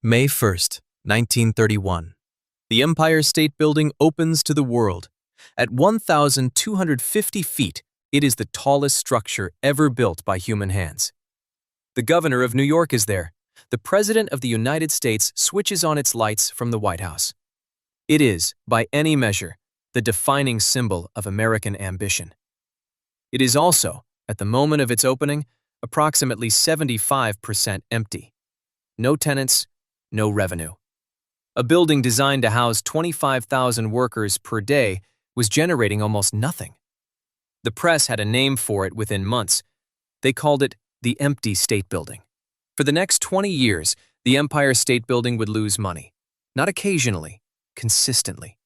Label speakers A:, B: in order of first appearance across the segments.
A: May 1st, 1931. The Empire State Building opens to the world. At 1,250 feet, it is the tallest structure ever built by human hands. The governor of New York is there. The President of the United States switches on its lights from the White House. It is, by any measure, the defining symbol of American ambition. It is also, at the moment of its opening, approximately 75% empty. No tenants, no revenue. A building designed to house 25,000 workers per day was generating almost nothing. The press had a name for it within months. They called it the Empty State Building. For the next 20 years, the Empire State Building would lose money. Not occasionally, consistently.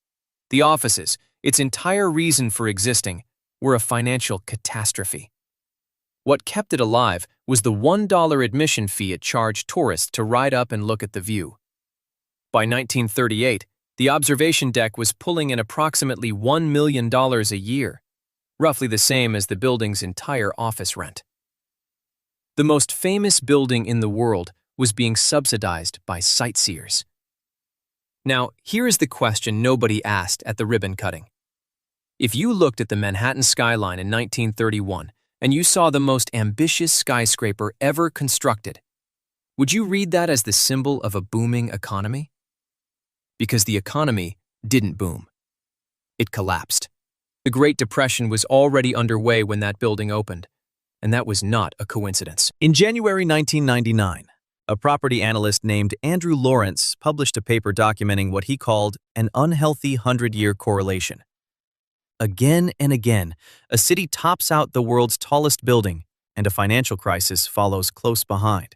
A: The offices, its entire reason for existing, were a financial catastrophe. What kept it alive was the $1 admission fee it charged tourists to ride up and look at the view. By 1938, the observation deck was pulling in approximately $1 million a year, roughly the same as the building's entire office rent. The most famous building in the world was being subsidized by sightseers. Now, here is the question nobody asked at the ribbon cutting. If you looked at the Manhattan skyline in 1931 and you saw the most ambitious skyscraper ever constructed, would you read that as the symbol of a booming economy? Because the economy didn't boom. It collapsed. The Great Depression was already underway when that building opened, and that was not a coincidence.
B: In January 1999, a property analyst named Andrew Lawrence published a paper documenting what he called an unhealthy 100-year correlation. Again and again, a city tops out the world's tallest building, and a financial crisis follows close behind.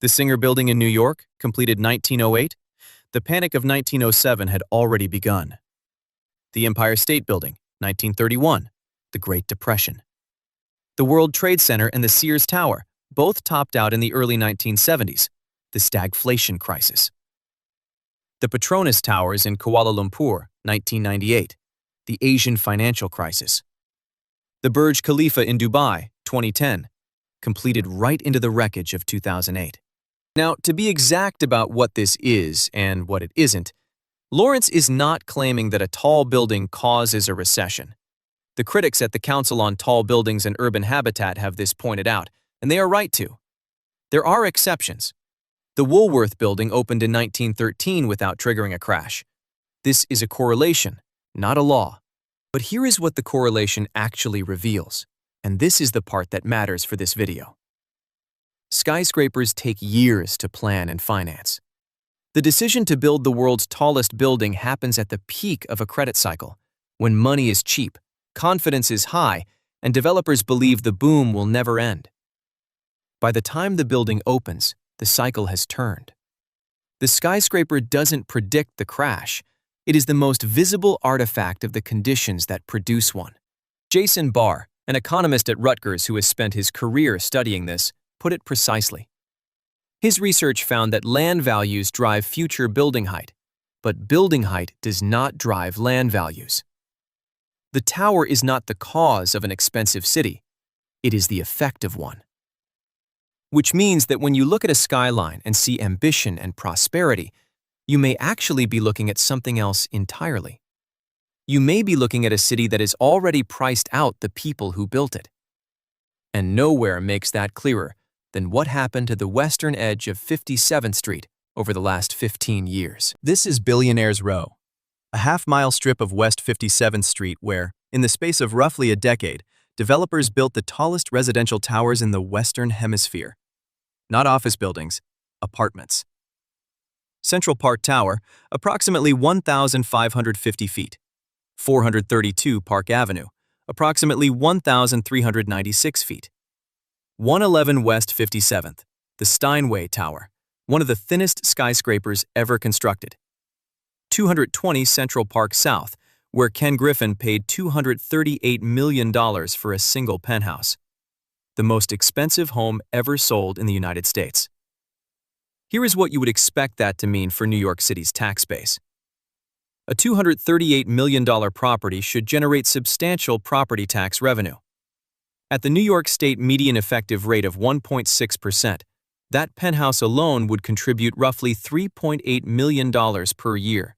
B: The Singer Building in New York, completed 1908, the Panic of 1907 had already begun. The Empire State Building, 1931, the Great Depression. The World Trade Center and the Sears Tower, both topped out in the early 1970s, the stagflation crisis. The Petronas Towers in Kuala Lumpur, 1998, the Asian financial crisis. The Burj Khalifa in Dubai, 2010, completed right into the wreckage of 2008. Now, to be exact about what this is and what it isn't, Lawrence is not claiming that a tall building causes a recession. The critics at the Council on Tall Buildings and Urban Habitat have this pointed out, and they are right to. There are exceptions. The Woolworth Building opened in 1913 without triggering a crash. This is a correlation, not a law. But here is what the correlation actually reveals, and this is the part that matters for this video. Skyscrapers take years to plan and finance. The decision to build the world's tallest building happens at the peak of a credit cycle, when money is cheap, confidence is high, and developers believe the boom will never end. By the time the building opens, the cycle has turned. The skyscraper doesn't predict the crash. It is the most visible artifact of the conditions that produce one. Jason Barr, an economist at Rutgers who has spent his career studying this, put it precisely. His research found that land values drive future building height, but building height does not drive land values. The tower is not the cause of an expensive city. It is the effect of one. Which means that when you look at a skyline and see ambition and prosperity, you may actually be looking at something else entirely. You may be looking at a city that has already priced out the people who built it. And nowhere makes that clearer than what happened to the western edge of 57th Street over the last 15 years. This is Billionaires Row, a half-mile strip of West 57th Street where, in the space of roughly a decade, developers built the tallest residential towers in the Western Hemisphere. Not office buildings, apartments. Central Park Tower, approximately 1,550 feet. 432 Park Avenue, approximately 1,396 feet. 111 West 57th, the Steinway Tower, one of the thinnest skyscrapers ever constructed. 220 Central Park South, where Ken Griffin paid $238 million for a single penthouse. The most expensive home ever sold in the United States. Here is what you would expect that to mean for New York City's tax base. A $238 million property should generate substantial property tax revenue. At the New York State median effective rate of 1.6%, That penthouse alone would contribute roughly $3.8 million per year.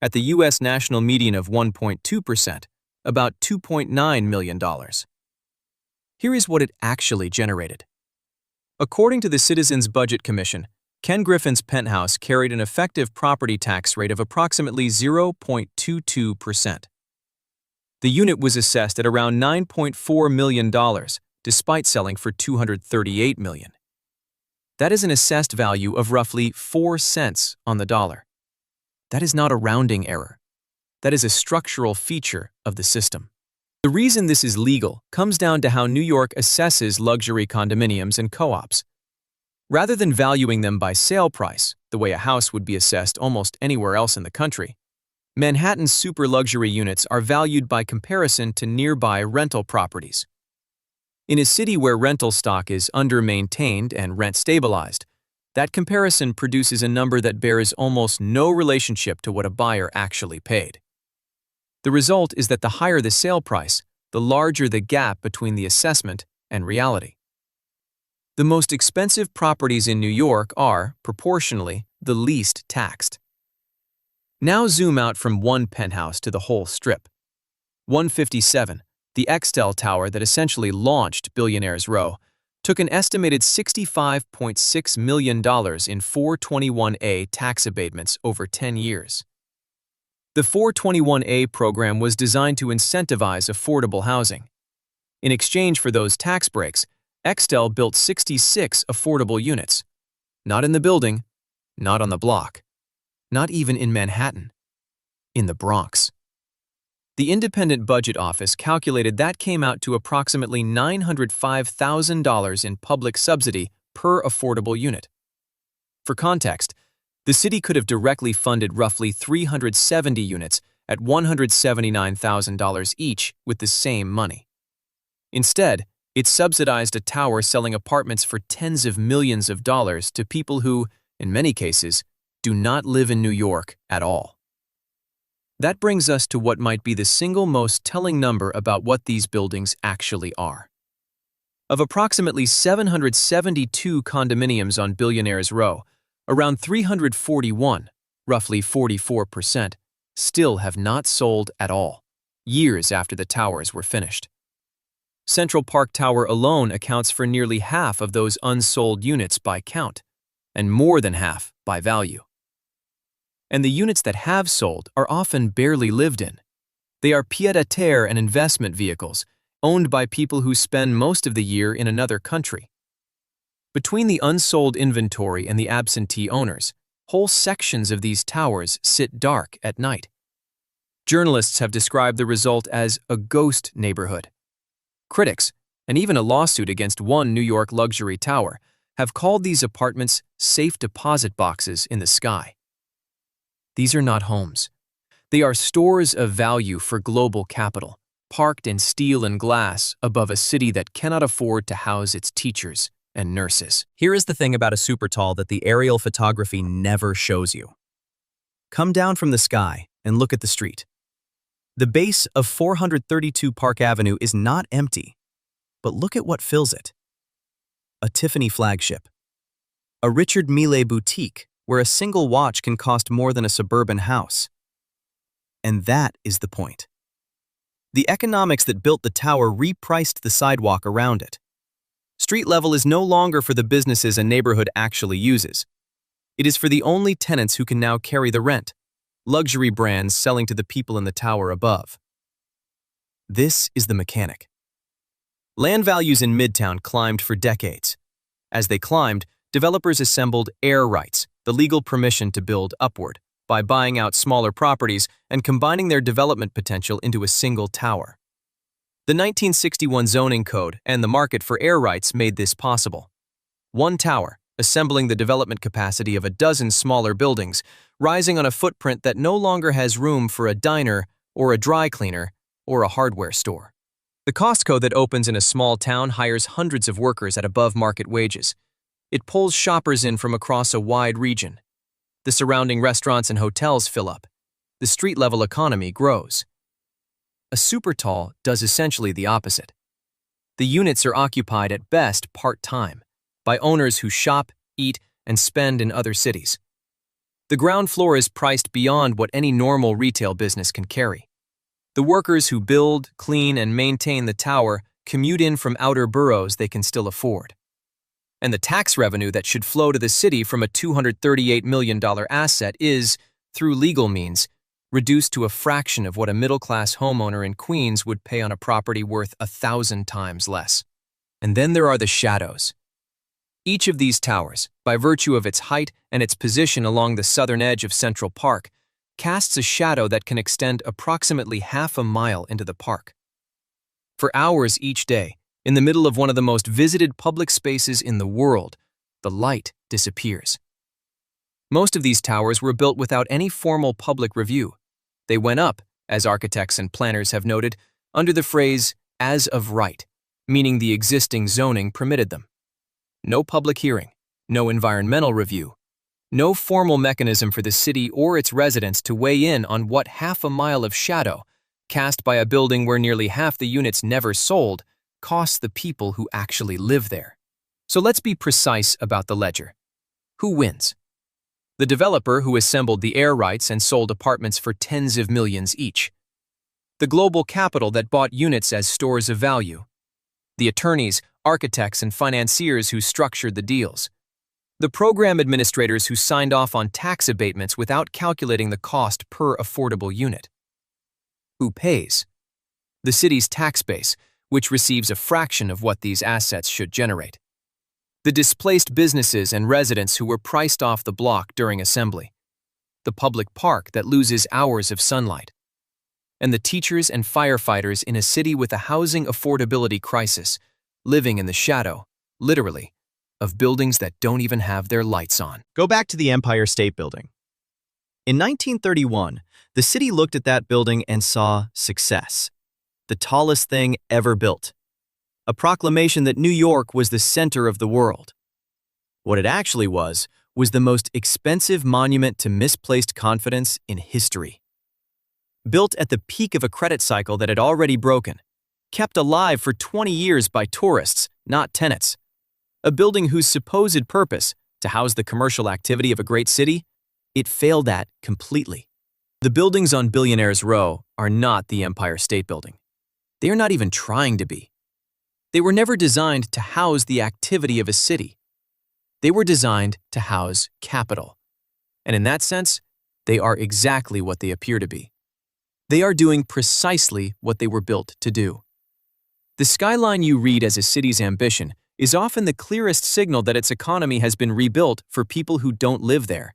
B: At the U.S. national median of 1.2%, about $2.9 million. Here is what it actually generated. According to the Citizens Budget Commission, Ken Griffin's penthouse carried an effective property tax rate of approximately 0.22%. The unit was assessed at around $9.4 million, despite selling for $238 million. That is an assessed value of roughly 4 cents on the dollar. That is not a rounding error. That is a structural feature of the system. The reason this is legal comes down to how New York assesses luxury condominiums and co-ops. Rather than valuing them by sale price, the way a house would be assessed almost anywhere else in the country, Manhattan's super luxury units are valued by comparison to nearby rental properties. In a city where rental stock is under-maintained and rent-stabilized, that comparison produces a number that bears almost no relationship to what a buyer actually paid. The result is that the higher the sale price, the larger the gap between the assessment and reality. The most expensive properties in New York are, proportionally, the least taxed. Now zoom out from one penthouse to the whole strip. 157, the Extel Tower that essentially launched Billionaires Row, took an estimated $65.6 million in 421A tax abatements over 10 years. The 421A program was designed to incentivize affordable housing. In exchange for those tax breaks, Extel built 66 affordable units. Not in the building, not on the block, not even in Manhattan, in the Bronx. The Independent Budget Office calculated that came out to approximately $905,000 in public subsidy per affordable unit. For context, the city could have directly funded roughly 370 units at $179,000 each with the same money. Instead, it subsidized a tower selling apartments for tens of millions of dollars to people who, in many cases, do not live in New York at all. That brings us to what might be the single most telling number about what these buildings actually are. Of approximately 772 condominiums on Billionaires Row, around 341, roughly 44%, still have not sold at all, years after the towers were finished. Central Park Tower alone accounts for nearly half of those unsold units by count, and more than half by value. And the units that have sold are often barely lived in. They are pied-à-terre and investment vehicles, owned by people who spend most of the year in another country. Between the unsold inventory and the absentee owners, whole sections of these towers sit dark at night. Journalists have described the result as a ghost neighborhood. Critics, and even a lawsuit against one New York luxury tower, have called these apartments safe deposit boxes in the sky. These are not homes. They are stores of value for global capital, parked in steel and glass above a city that cannot afford to house its teachers and nurses.
A: Here is the thing about a super tall that the aerial photography never shows you.
B: Come down from the sky and look at the street. The base of 432 Park Avenue is not empty, but look at what fills it. A Tiffany flagship. A Richard Mille boutique where a single watch can cost more than a suburban house. And that is the point. The economics that built the tower repriced the sidewalk around it. Street level is no longer for the businesses a neighborhood actually uses. It is for the only tenants who can now carry the rent, luxury brands selling to the people in the tower above. This is the mechanic. Land values in Midtown climbed for decades. As they climbed, developers assembled air rights, the legal permission to build upward, by buying out smaller properties and combining their development potential into a single tower. The 1961 zoning code and the market for air rights made this possible. One tower, assembling the development capacity of a dozen smaller buildings, rising on a footprint that no longer has room for a diner or a dry cleaner or a hardware store. The Costco that opens in a small town hires hundreds of workers at above-market wages. It pulls shoppers in from across a wide region. The surrounding restaurants and hotels fill up. The street-level economy grows. A super tall does essentially the opposite. The units are occupied at best part-time,
A: by owners who shop, eat, and spend in other cities. The ground floor is priced beyond what any normal retail business can carry. The workers who build, clean, and maintain the tower commute in from outer boroughs they can still afford. And the tax revenue that should flow to the city from a $238 million asset is, through legal means, reduced to a fraction of what a middle-class homeowner in Queens would pay on a property worth 1,000 times less. And then there are the shadows. Each of these towers, by virtue of its height and its position along the southern edge of Central Park, casts a shadow that can extend approximately half a mile into the park. For hours each day, in the middle of one of the most visited public spaces in the world, the light disappears. Most of these towers were built without any formal public review. They went up, as architects and planners have noted, under the phrase, "as of right," meaning the existing zoning permitted them. No public hearing, no environmental review, no formal mechanism for the city or its residents to weigh in on what half a mile of shadow, cast by a building where nearly half the units never sold, costs the people who actually live there. So let's be precise about the ledger. Who wins? The developer who assembled the air rights and sold apartments for tens of millions each. The global capital that bought units as stores of value. The attorneys, architects, and financiers who structured the deals. The program administrators who signed off on tax abatements without calculating the cost per affordable unit. Who pays? The city's tax base, which receives a fraction of what these assets should generate. The displaced businesses and residents who were priced off the block during assembly. The public park that loses hours of sunlight. And the teachers and firefighters in a city with a housing affordability crisis, living in the shadow, literally, of buildings that don't even have their lights on.
B: Go back to the Empire State Building. In 1931, the city looked at that building and saw success. The tallest thing ever built. A proclamation that New York was the center of the world. What it actually was the most expensive monument to misplaced confidence in history. Built at the peak of a credit cycle that had already broken, kept alive for 20 years by tourists, not tenants. A building whose supposed purpose, to house the commercial activity of a great city, it failed at completely. The buildings on Billionaires Row are not the Empire State Building. They are not even trying to be. They were never designed to house the activity of a city. They were designed to house capital. And in that sense, they are exactly what they appear to be. They are doing precisely what they were built to do. The skyline you read as a city's ambition is often the clearest signal that its economy has been rebuilt for people who don't live there,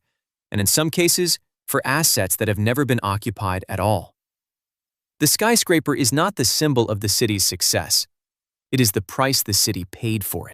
B: and in some cases, for assets that have never been occupied at all. The skyscraper is not the symbol of the city's success. It is the price the city paid for it.